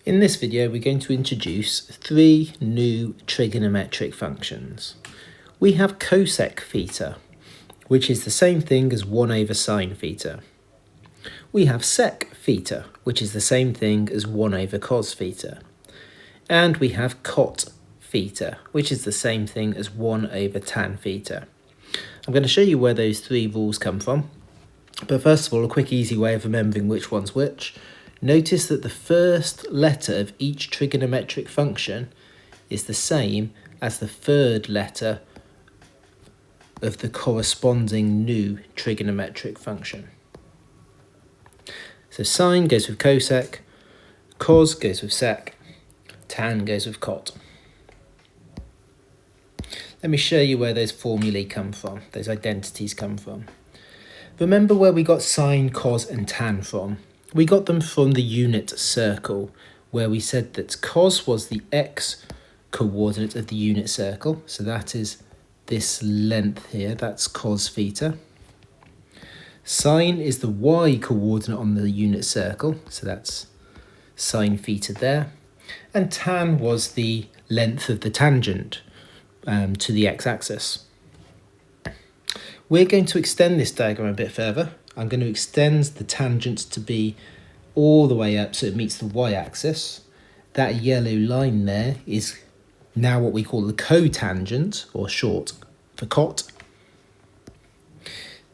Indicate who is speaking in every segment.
Speaker 1: In this video, we're going to introduce three new trigonometric functions. We have cosec theta, which is the same thing as 1 over sine theta. We have sec theta, which is the same thing as 1 over cos theta. And we have cot theta, which is the same thing as 1 over tan theta. I'm going to show you where those three rules come from. But first of all, a quick easy way of remembering which one's which. Notice that the first letter of each trigonometric function is the same as the third letter of the corresponding new trigonometric function. So sine goes with cosec, cos goes with sec, tan goes with cot. Let me show you where those formulae come from, those identities come from. Remember where we got sine, cos and tan from? We got them from the unit circle, where we said that cos was the x coordinate of the unit circle. So that is this length here, that's cos theta. Sine is the y coordinate on the unit circle, so that's sine theta there. And tan was the length of the tangent to the x-axis. We're going to extend this diagram a bit further. I'm going to extend the tangent to be all the way up so it meets the y-axis. That yellow line there is now what we call the cotangent, or short for cot.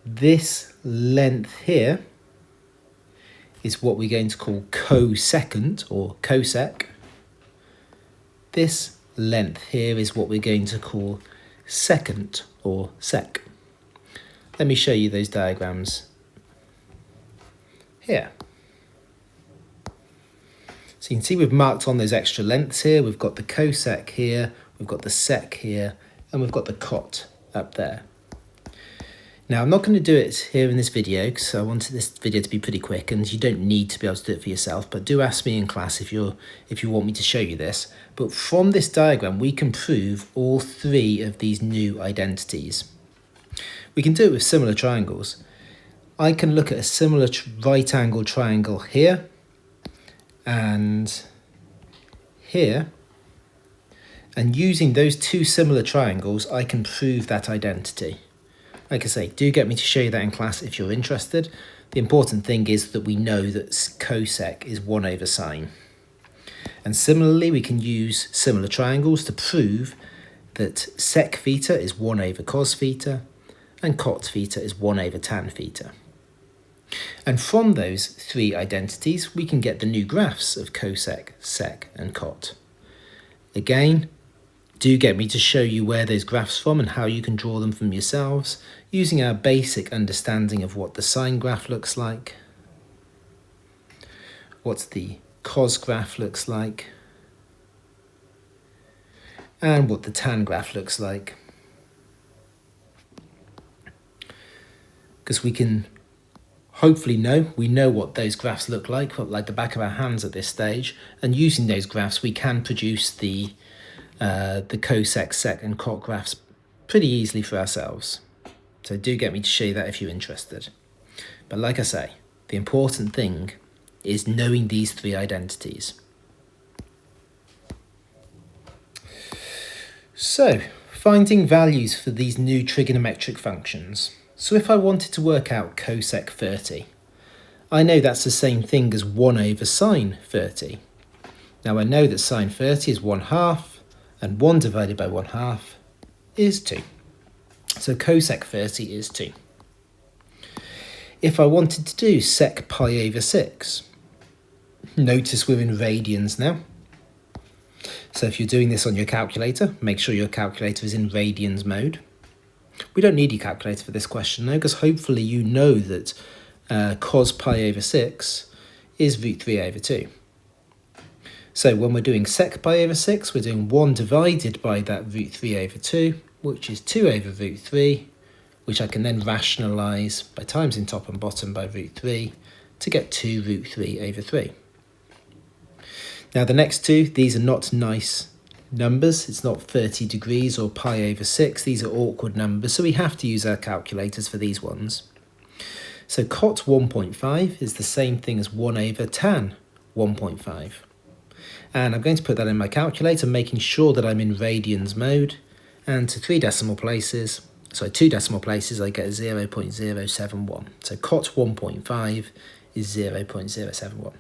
Speaker 1: This length here is what we're going to call cosecant, or cosec. This length here is what we're going to call secant, or sec. Let me show you those diagrams here. So you can see we've marked on those extra lengths here. We've got the cosec here, we've got the sec here, and we've got the cot up there. Now I'm not going to do it here in this video because I wanted this video to be pretty quick, and you don't need to be able to do it for yourself, but do ask me in class if you want me to show you this. But from this diagram we can prove all three of these new identities. We can do it with similar triangles. I can look at a similar right angle triangle here and here, and using those two similar triangles I can prove that identity. Like I say, do get me to show you that in class if you're interested. The important thing is that we know that cosec is 1 over sine. And similarly, we can use similar triangles to prove that sec theta is 1 over cos theta and cot theta is 1 over tan theta. And from those three identities, we can get the new graphs of cosec, sec and cot. Again, do get me to show you where those graphs from and how you can draw them from yourselves using our basic understanding of what the sine graph looks like, what the cos graph looks like, and what the tan graph looks like. Because we can hopefully we know what those graphs look like the back of our hands at this stage, and using those graphs we can produce the cosec, sec and cot graphs pretty easily for ourselves. So do get me to show you that if you're interested. But like I say, the important thing is knowing these three identities. So, finding values for these new trigonometric functions. So if I wanted to work out cosec 30, I know that's the same thing as 1 over sine 30. Now I know that sine 30 is 1/2, and 1 divided by 1/2 is 2. So cosec 30 is 2. If I wanted to do sec pi over 6, notice we're in radians now. So if you're doing this on your calculator, make sure your calculator is in radians mode. We don't need your calculator for this question though, because hopefully you know that cos pi over 6 is root 3 over 2. So when we're doing sec pi over 6, we're doing 1 divided by that root 3 over 2, which is 2 over root 3, which I can then rationalise by timesing top and bottom by root 3 to get 2 root 3 over 3. Now the next two, these are not nice numbers. It's not 30 degrees or pi over 6. These are awkward numbers, so we have to use our calculators for these ones. So cot 1.5 is the same thing as 1 over tan 1.5. And I'm going to put that in my calculator, making sure that I'm in radians mode. And to 2 decimal places, I get 0.071. So cot 1.5 is 0.071.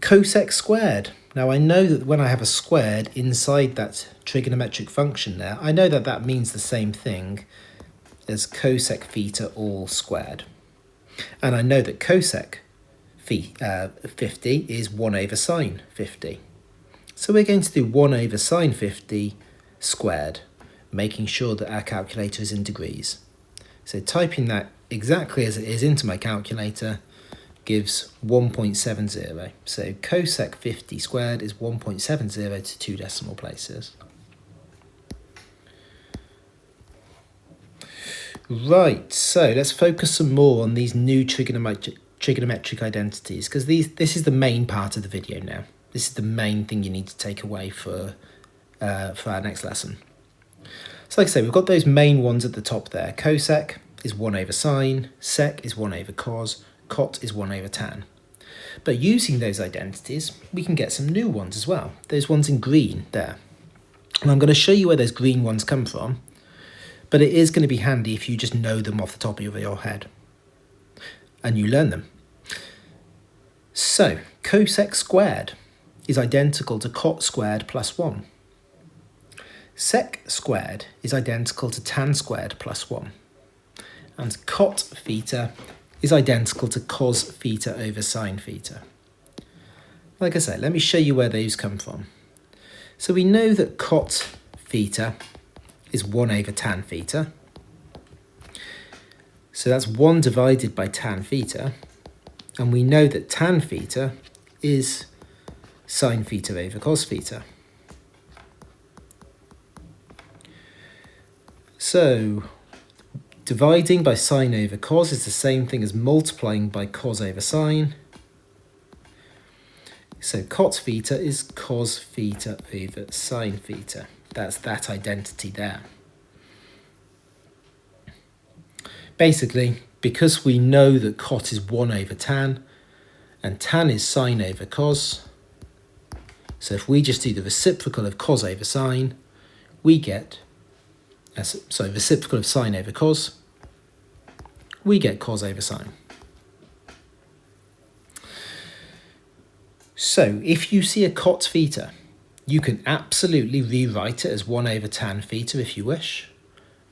Speaker 1: Cosec squared. Now I know that when I have a squared inside that trigonometric function there, I know that that means the same thing as cosec theta all squared. And I know that cosec 50 is 1 over sine 50. So we're going to do 1 over sine 50 squared, making sure that our calculator is in degrees. So typing that exactly as it is into my calculator gives 1.70. So cosec 50 squared is 1.70 to 2 decimal places. Right, so let's focus some more on these new trigonometric identities, because this is the main part of the video now. This is the main thing you need to take away for our next lesson. So like I say, we've got those main ones at the top there. Cosec is 1 over sine, sec is 1 over cos, cot is 1 over tan. But using those identities, we can get some new ones as well. Those ones in green there. And I'm going to show you where those green ones come from, but it is going to be handy if you just know them off the top of your head and you learn them. So cosec squared is identical to cot squared plus 1. Sec squared is identical to tan squared plus 1. And cot theta is identical to cos theta over sine theta. Like I say, let me show you where those come from. So we know that cot theta is 1 over tan theta. So that's 1 divided by tan theta. And we know that tan theta is sine theta over cos theta. So dividing by sine over cos is the same thing as multiplying by cos over sine. So cot theta is cos theta over sine theta. That's that identity there. Basically, because we know that cot is 1 over tan and tan is sine over cos, so if we just do the reciprocal of cos over sine, we get, reciprocal of sine over cos, we get cos over sine. So if you see a cot theta, you can absolutely rewrite it as 1 over tan theta if you wish.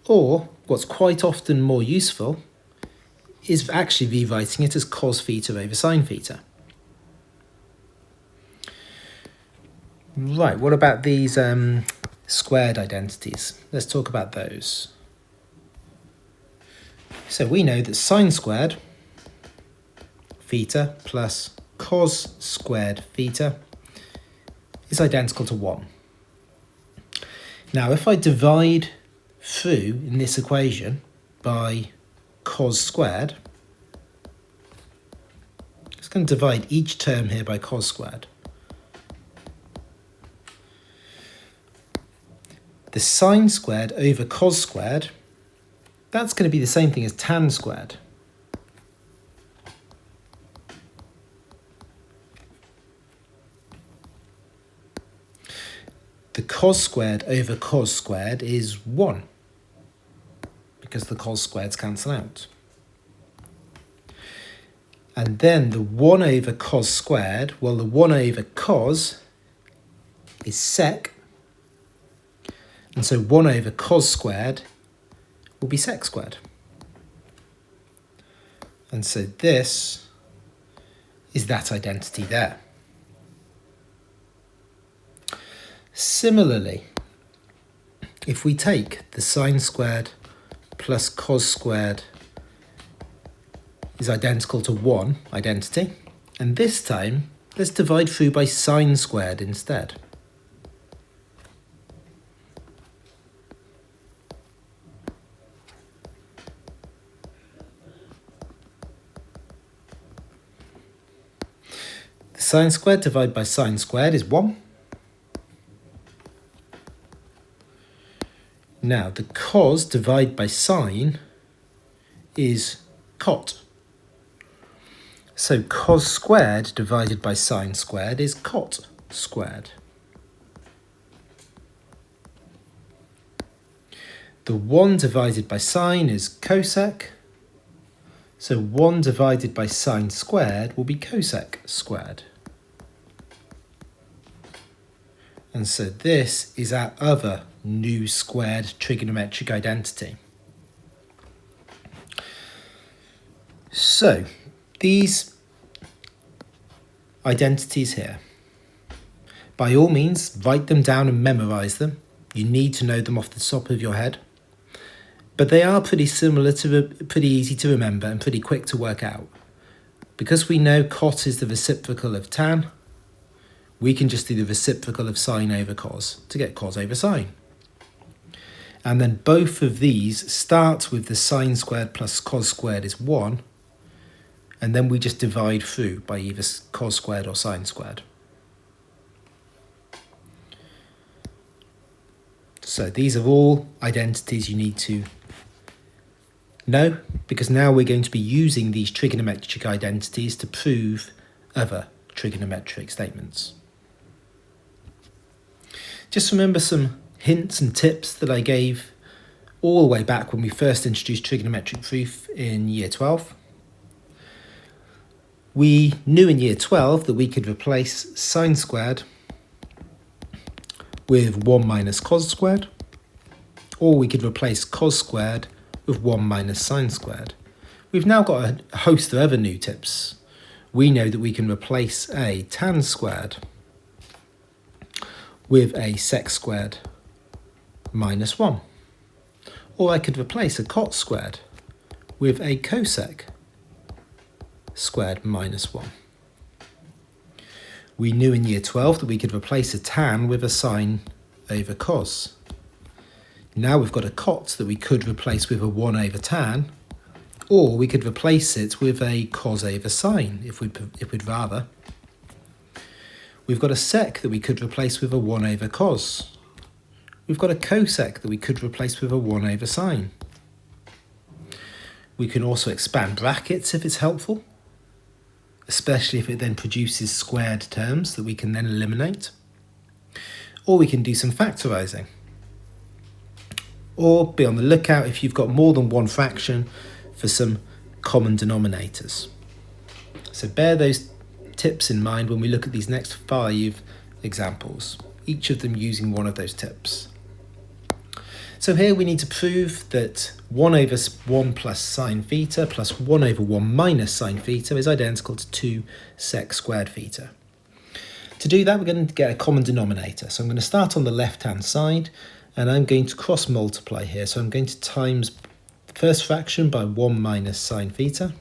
Speaker 1: Or, what's quite often more useful is actually rewriting it as cos theta over sine theta. Right, what about these squared identities? Let's talk about those. So we know that sine squared theta plus cos squared theta is identical to 1. Now, if I divide through in this equation by cos squared, I'm just going to divide each term here by cos squared. The sine squared over cos squared, that's going to be the same thing as tan squared. The cos squared over cos squared is 1, because the cos squareds cancel out. And then the 1 over cos squared, well, the 1 over cos is sec, and so 1 over cos squared will be sec squared. And so this is that identity there. Similarly, if we take the sine squared plus cos squared is identical to 1 identity, and this time let's divide through by sine squared instead. The sine squared divided by sine squared is 1. Now, the cos divided by sine is cot. So cos squared divided by sine squared is cot squared. The 1 divided by sine is cosec. So 1 divided by sine squared will be cosec squared. And so this is our other new squared trigonometric identity. So these identities here, by all means, write them down and memorize them. You need to know them off the top of your head. But they are pretty similar pretty easy to remember and pretty quick to work out. Because we know cot is the reciprocal of tan, we can just do the reciprocal of sine over cos to get cos over sine. And then both of these start with the sine squared plus cos squared is 1, and then we just divide through by either cos squared or sine squared. So these are all identities you need to know, because now we're going to be using these trigonometric identities to prove other trigonometric statements. Just remember some hints and tips that I gave all the way back when we first introduced trigonometric proof in year 12. We knew in year 12 that we could replace sine squared with 1 minus cos squared, or we could replace cos squared with 1 minus sine squared. We've now got a host of other new tips. We know that we can replace a tan squared with a sec squared minus 1. Or I could replace a cot squared with a cosec squared minus 1. We knew in year 12 that we could replace a tan with a sine over cos. Now we've got a cot that we could replace with a 1 over tan, or we could replace it with a cos over sine if we'd rather. We've got a sec that we could replace with a 1 over cos. We've got a cosec that we could replace with a 1 over sine. We can also expand brackets if it's helpful, especially if it then produces squared terms that we can then eliminate. Or we can do some factorising. Or be on the lookout if you've got more than one fraction for some common denominators. So bear those tips in mind when we look at these next 5 examples, each of them using one of those tips. So here we need to prove that 1 over 1 plus sine theta plus 1 over 1 minus sine theta is identical to 2 sec squared theta. To do that, we're going to get a common denominator. So I'm going to start on the left-hand side, and I'm going to cross multiply here. So I'm going to times the first fraction by 1 minus sine theta,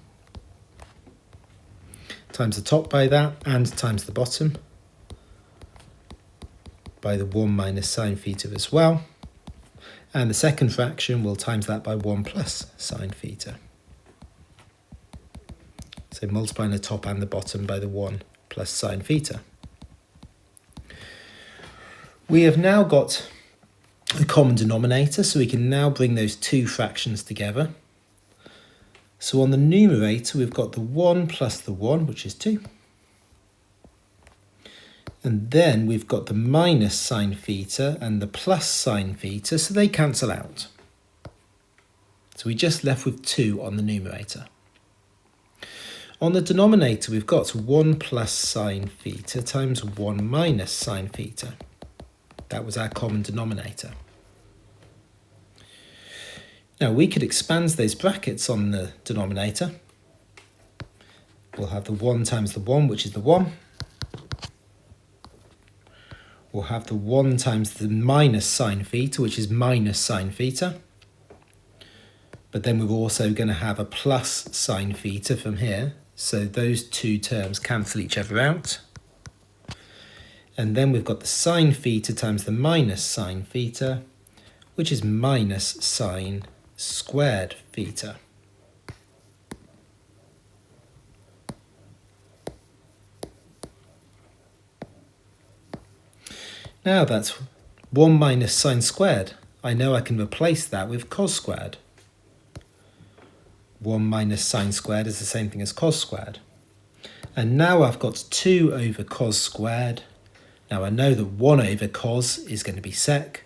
Speaker 1: times the top by that, and times the bottom by the 1 minus sine theta as well. And the second fraction will times that by 1 plus sine theta. So multiplying the top and the bottom by the 1 plus sine theta. We have now got a common denominator, so we can now bring those two fractions together. So on the numerator, we've got the 1 plus the 1, which is 2. And then we've got the minus sine theta and the plus sine theta, so they cancel out. So we just left with 2 on the numerator. On the denominator, we've got 1 plus sine theta times 1 minus sine theta. That was our common denominator. Now we could expand those brackets on the denominator. We'll have the 1 times the 1, which is the 1. We'll have the 1 times the minus sine theta, which is minus sine theta. But then we're also going to have a plus sine theta from here. So those two terms cancel each other out. And then we've got the sine theta times the minus sine theta, which is minus sine squared theta. Now that's 1 minus sine squared. I know I can replace that with cos squared. 1 minus sine squared is the same thing as cos squared. And now I've got 2 over cos squared. Now I know that 1 over cos is going to be sec.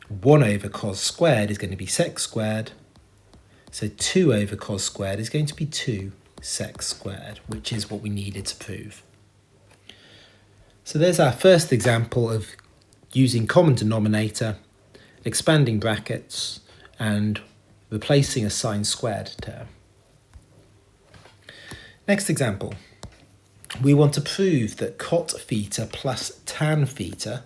Speaker 1: 1 over cos squared is going to be sec squared. So 2 over cos squared is going to be 2 sec squared, which is what we needed to prove. So there's our first example of using common denominator, expanding brackets, and replacing a sine squared term. Next example. We want to prove that cot theta plus tan theta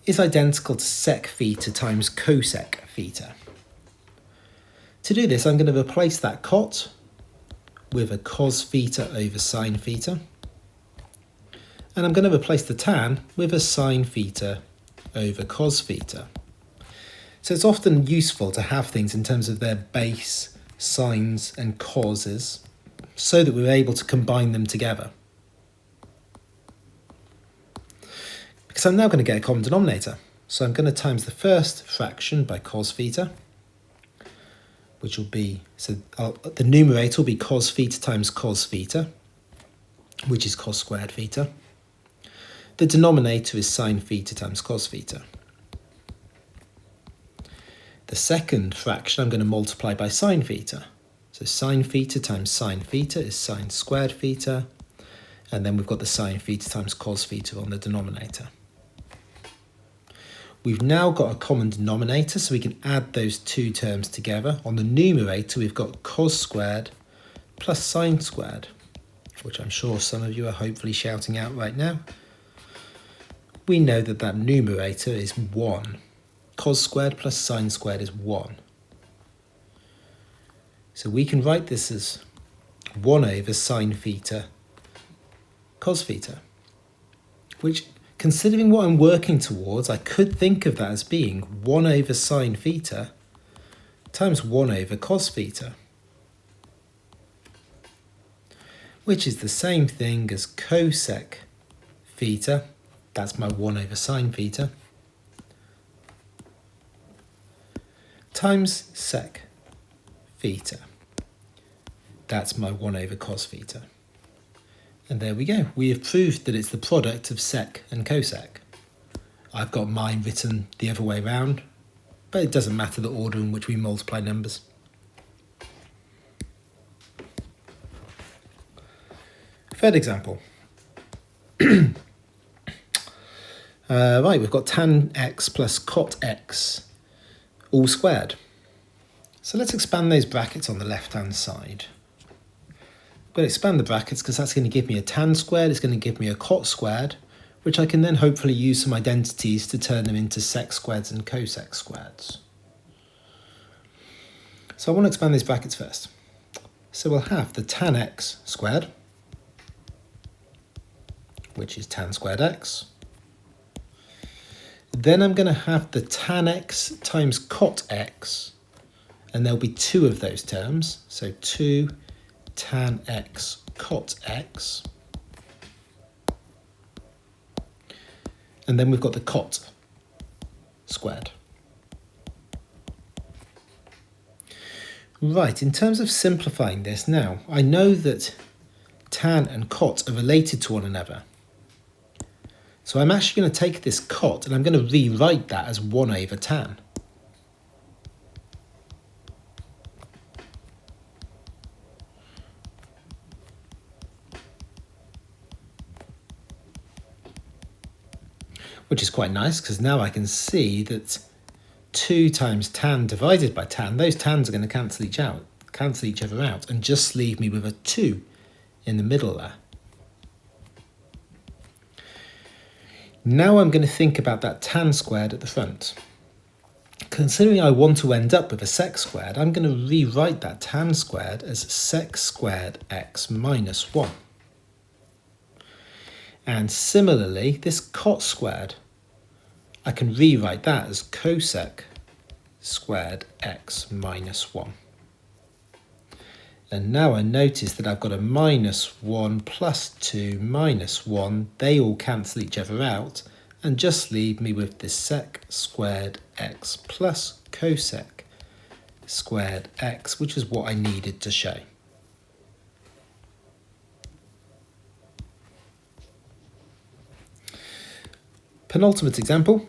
Speaker 1: is identical to sec theta times cosec theta. To do this, I'm going to replace that cot with a cos theta over sine theta. And I'm going to replace the tan with a sine theta over cos theta. So it's often useful to have things in terms of their base, sines and causes, so that we're able to combine them together. Because I'm now going to get a common denominator. So I'm going to times the first fraction by cos theta, which will be, the numerator will be cos theta times cos theta, which is cos squared theta. The denominator is sine theta times cos theta. The second fraction I'm going to multiply by sine theta. So sine theta times sine theta is sine squared theta. And then we've got the sine theta times cos theta on the denominator. We've now got a common denominator, so we can add those two terms together. On the numerator, we've got cos squared plus sine squared, which I'm sure some of you are hopefully shouting out right now. We know that that numerator is 1. Cos squared plus sine squared is 1. So we can write this as 1 over sine theta cos theta, which, considering what I'm working towards, I could think of that as being 1 over sine theta times 1 over cos theta, which is the same thing as cosec theta, that's my 1 over sine theta, times sec theta, that's my 1 over cos theta. And there we go. We have proved that it's the product of sec and cosec. I've got mine written the other way around, but it doesn't matter the order in which we multiply numbers. Third example. Right, we've got tan x plus cot x all squared. So let's expand those brackets on the left-hand side. I'm going to expand the brackets because that's going to give me a tan squared, it's going to give me a cot squared, which I can then hopefully use some identities to turn them into sec squareds and cosec squareds. So I want to expand these brackets first. So we'll have the tan x squared, which is tan squared x. Then I'm going to have the tan x times cot x, and there'll be 2 of those terms, so 2 tan x cot x. And then we've got the cot squared. Right, in terms of simplifying this now, I know that tan and cot are related to one another. So I'm actually going to take this cot and I'm going to rewrite that as 1 over tan. Which is quite nice because now I can see that 2 times tan divided by tan, those tans are going to cancel each other out and just leave me with a 2 in the middle there. Now I'm going to think about that tan squared at the front. Considering I want to end up with a sec squared, I'm going to rewrite that tan squared as sec squared x minus 1. And similarly, this cot squared, I can rewrite that as cosec squared x minus 1. And now I notice that I've got a minus 1 plus 2 minus 1. They all cancel each other out and just leave me with this sec squared x plus cosec squared x, which is what I needed to show. Penultimate example.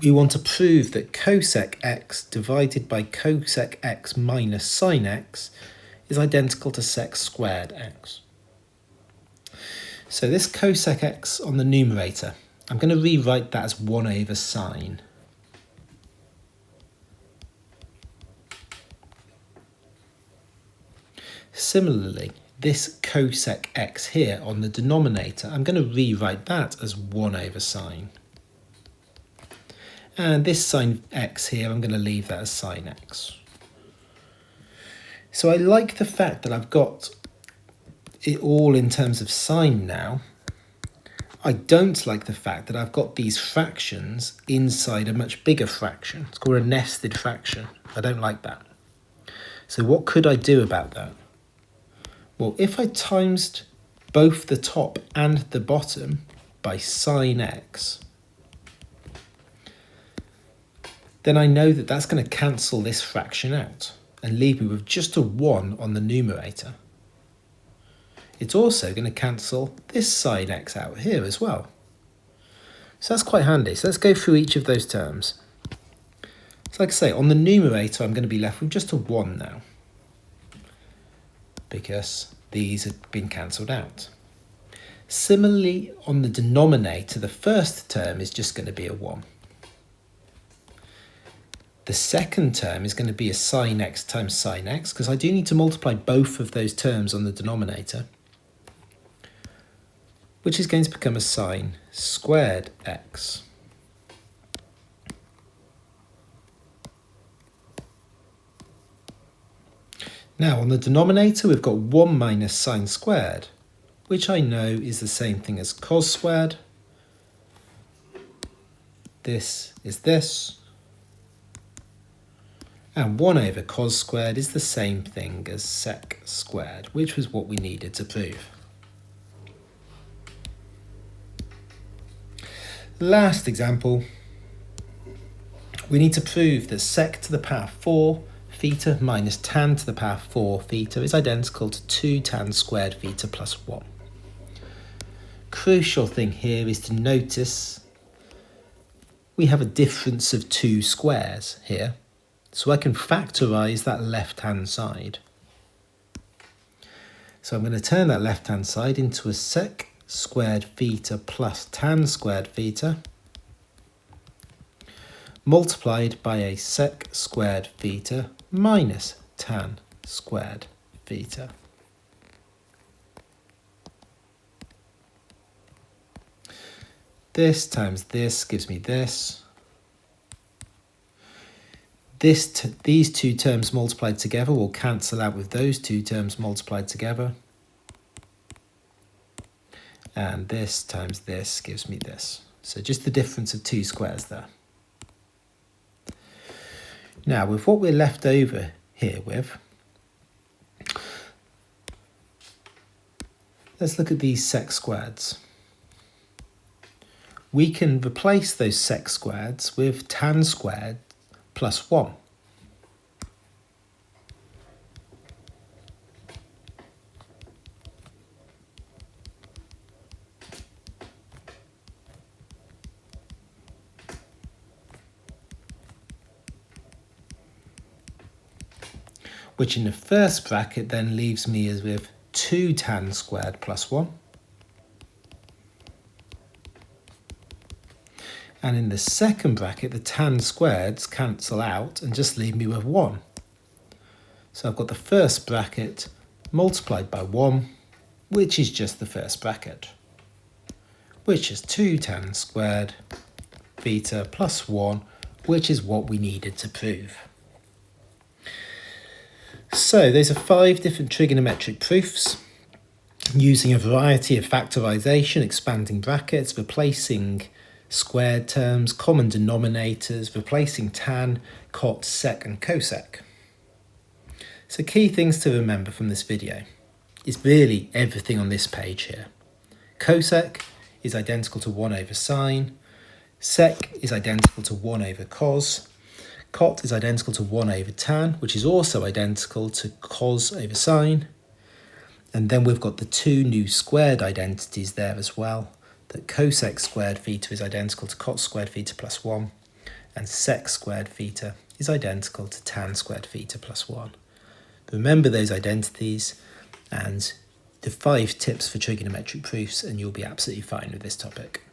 Speaker 1: We want to prove that cosec x divided by cosec x minus sine x is identical to sec squared x. So this cosec x on the numerator, I'm going to rewrite that as 1 over sine. Similarly, this cosec x here on the denominator, I'm going to rewrite that as 1 over sine. And this sine x here, I'm going to leave that as sine x. So I like the fact that I've got it all in terms of sine now. I don't like the fact that I've got these fractions inside a much bigger fraction. It's called a nested fraction. I don't like that. So what could I do about that? Well, if I times both the top and the bottom by sine x, then I know that that's going to cancel this fraction out and leave me with just a 1 on the numerator. It's also going to cancel this sine x out here as well. So that's quite handy. So let's go through each of those terms. So like I say, on the numerator, I'm going to be left with just a 1 now, because these have been cancelled out. Similarly, on the denominator, the first term is just going to be a 1. The second term is going to be a sine x times sine x, because I do need to multiply both of those terms on the denominator, which is going to become a sine squared x. Now on the denominator, we've got 1 minus sine squared, which I know is the same thing as cos squared. This is this. And 1 over cos squared is the same thing as sec squared, which was what we needed to prove. Last example, we need to prove that sec to the power 4 theta minus tan to the power 4 theta is identical to 2 tan squared theta plus 1. Crucial thing here is to notice we have a difference of 2 squares here, so I can factorise that left-hand side. So I'm going to turn that left-hand side into a sec squared theta plus tan squared theta multiplied by a sec squared theta minus tan squared theta. This times this gives me this. These two terms multiplied together will cancel out with those two terms multiplied together. And this times this gives me this. So just the difference of 2 squares there. Now, with what we're left over here with, let's look at these sec squareds. We can replace those sec squareds with tan squared plus 1. Which in the first bracket then leaves me as with 2 tan squared plus 1. And in the second bracket, the tan squareds cancel out and just leave me with 1. So I've got the first bracket multiplied by 1, which is just the first bracket, which is 2 tan squared theta plus 1, which is what we needed to prove. So those are 5 different trigonometric proofs using a variety of factorisation, expanding brackets, replacing squared terms, common denominators, replacing tan, cot, sec and cosec. So key things to remember from this video is really everything on this page here. Cosec is identical to 1 over sine, sec is identical to 1 over cos, cot is identical to 1 over tan, which is also identical to cos over sine. And then we've got the 2 new squared identities there as well, that cosec squared theta is identical to cot squared theta plus 1, and sec squared theta is identical to tan squared theta plus 1. Remember those identities and the 5 tips for trigonometric proofs, and you'll be absolutely fine with this topic.